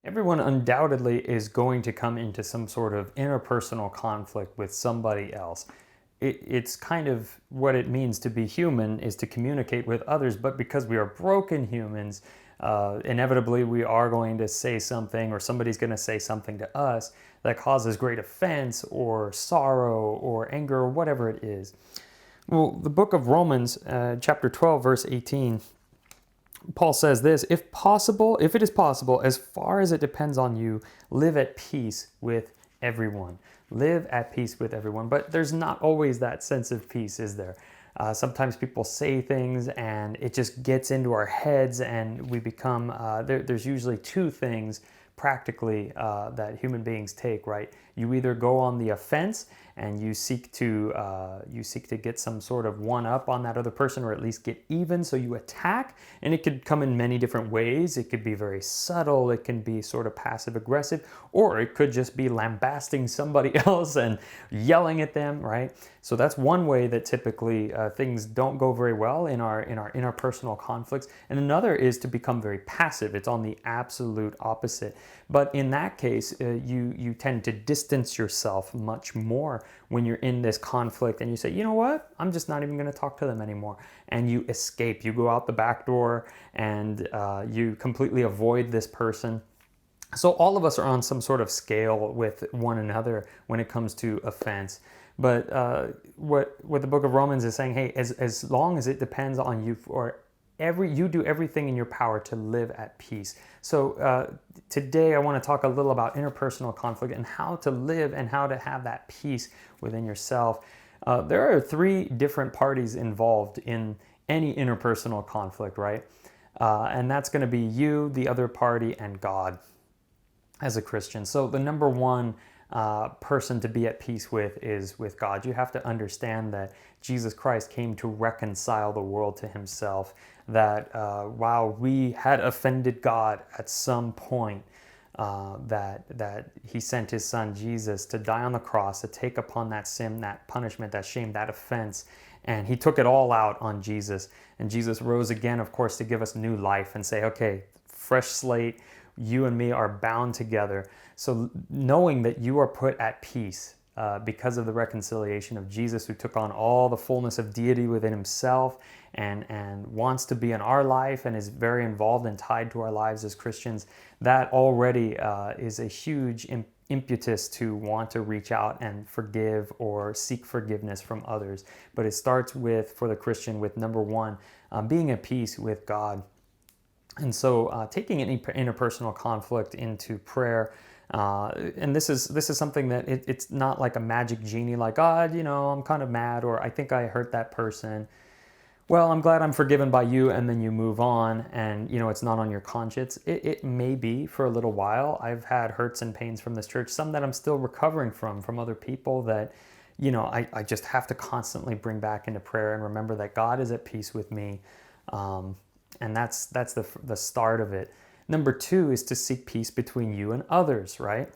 Everyone undoubtedly is going to come into some sort of interpersonal conflict with somebody else. It's kind of what it means to be human is to communicate with others, but because we are broken humans, inevitably we are going to say something or somebody's going to say something to us that causes great offense or sorrow or anger or whatever it is. Well, the book of Romans, chapter 12, verse 18, Paul says this: if possible, if it is possible, as far as it depends on you, live at peace with everyone. Live at peace with everyone. But there's not always that sense of peace, is there? Sometimes people say things and it just gets into our heads and we become, there's usually two things practically that human beings take, right? You either go on the offense and you seek to get some sort of one up on that other person, or at least get even, so you attack. And it could come in many different ways. It could be very subtle, it can be sort of passive aggressive, or it could just be lambasting somebody else and yelling at them, right? So that's one way that typically things don't go very well in our interpersonal conflicts. And another is to become very passive. It's on the absolute opposite. But in that case, you tend to distance yourself much more when you're in this conflict, and you say, you know what, I'm just not even going to talk to them anymore. And you escape. You go out the back door and you completely avoid this person. So all of us are on some sort of scale with one another when it comes to offense. But what the book of Romans is saying, hey, as long as it depends on you, or you do everything in your power to live at peace. So today I want to talk a little about interpersonal conflict and how to live and how to have that peace within yourself. There are three different parties involved in any interpersonal conflict, right? And that's going to be you, the other party, and God as a Christian. So the number one person to be at peace with is with God. You have to understand that Jesus Christ came to reconcile the world to himself, that while we had offended God at some point, that he sent his son Jesus to die on the cross, to take upon that sin, that punishment, that shame, that offense, and he took it all out on Jesus. And Jesus rose again, of course, to give us new life and say, okay, fresh slate, you and me are bound together. So knowing that you are put at peace because of the reconciliation of Jesus, who took on all the fullness of deity within himself and wants to be in our life and is very involved and tied to our lives as Christians, that already is a huge impetus to want to reach out and forgive or seek forgiveness from others. But it starts with, for the Christian, with number one, being at peace with God. And so taking any interpersonal conflict into prayer, and this is something that it's not like a magic genie, like, God, I'm kind of mad, or I think I hurt that person. Well, I'm glad I'm forgiven by you, and then you move on, and it's not on your conscience. It may be for a little while. I've had hurts and pains from this church, some that I'm still recovering from other people that, I just have to constantly bring back into prayer and remember that God is at peace with me. And that's the start of it. Number two is to seek peace between you and others, right?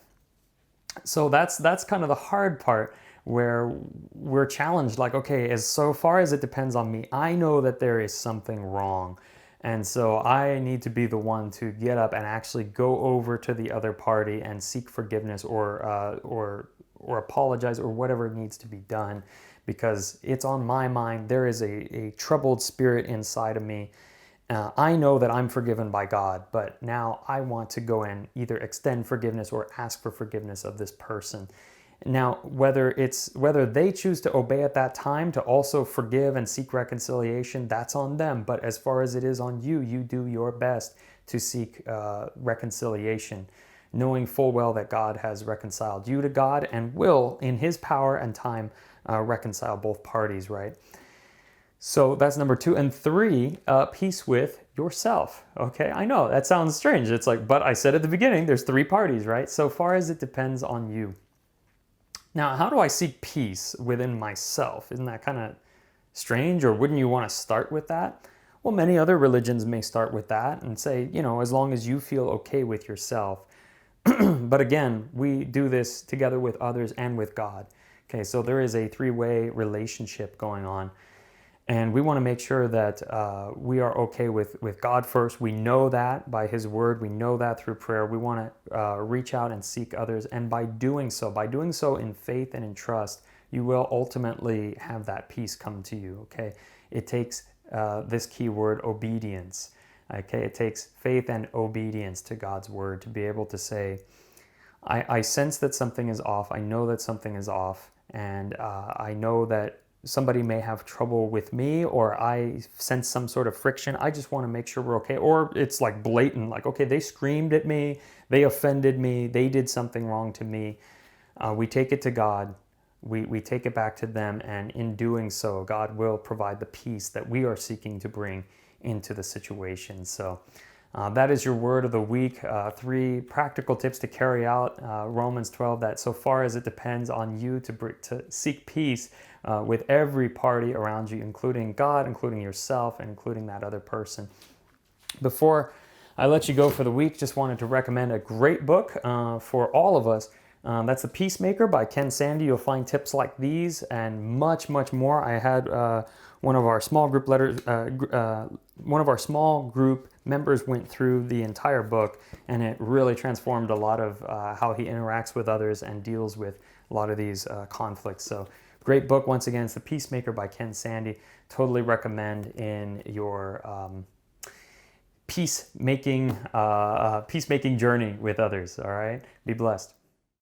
So that's kind of the hard part, where we're challenged, like, okay, as so far as it depends on me, I know that there is something wrong. And so I need to be the one to get up and actually go over to the other party and seek forgiveness or apologize or whatever needs to be done, because it's on my mind. There is a troubled spirit inside of me. I know that I'm forgiven by God, but now I want to go and either extend forgiveness or ask for forgiveness of this person. Now, whether they choose to obey at that time to also forgive and seek reconciliation, that's on them. But as far as it is on you, you do your best to seek reconciliation, knowing full well that God has reconciled you to God and will, in his power and time, reconcile both parties, right? So that's number two. And three, peace with yourself. Okay, I know that sounds strange. It's like, but I said at the beginning, there's three parties, right? So far as it depends on you. Now, how do I seek peace within myself? Isn't that kind of strange? Or wouldn't you want to start with that? Well, many other religions may start with that and say, as long as you feel okay with yourself. But again, we do this together with others and with God. Okay, so there is a three-way relationship going on. And we want to make sure that we are okay with God first. We know that by His Word. We know that through prayer. We want to reach out and seek others. And by doing so in faith and in trust, you will ultimately have that peace come to you, okay? It takes this key word, obedience, okay? It takes faith and obedience to God's Word to be able to say, I sense that something is off. I know that something is off. And I know that somebody may have trouble with me, or I sense some sort of friction. I just want to make sure we're okay. Or it's like blatant, like, okay, they screamed at me, they offended me, they did something wrong to me. We take it to God. We take it back to them. And in doing so, God will provide the peace that we are seeking to bring into the situation. So that is your word of the week. 3 practical tips to carry out Romans 12, that so far as it depends on you to seek peace with every party around you, including God, including yourself, and including that other person. Before I let you go for the week, just wanted to recommend a great book for all of us. That's The Peacemaker by Ken Sande. You'll find tips like these and much, much more. I had one of our small group members went through the entire book, and it really transformed a lot of how he interacts with others and deals with a lot of these conflicts. So great book. Once again, it's The Peacemaker by Ken Sande. Totally recommend in your peacemaking journey with others. All right, be blessed.